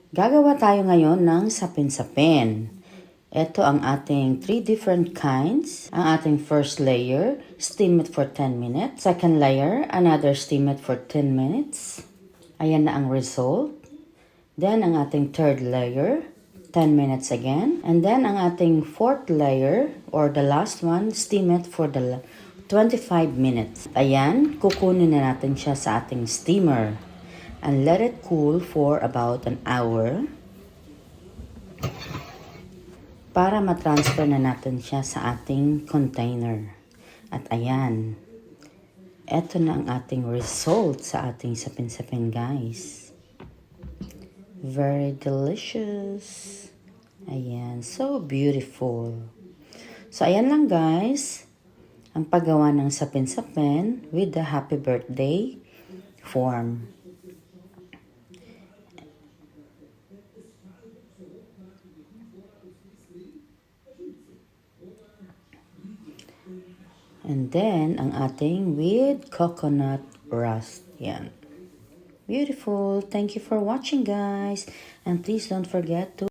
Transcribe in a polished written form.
Gagawa tayo ngayon ng sapin-sapin. Ito ang ating 3 different kinds. Ang ating first layer, steam it for 10 minutes. Second layer, another steam it for 10 minutes. Ayan na ang result. Then ang ating third layer, 10 minutes again. And then ang ating fourth layer, or the last one, steam it for the 25 minutes. Ayan, kukunin na natin siya sa ating steamer. And let it cool for about an hour para matransfer na natin siya sa ating container. At ayan, eto na ang ating result sa ating sapin-sapin, guys. Very delicious. Ayan, so beautiful. So ayan lang, guys, ang paggawa ng sapin-sapin with the happy birthday form. And then, ang ating with coconut rust. Yan. Beautiful. Thank you for watching, guys. And please don't forget to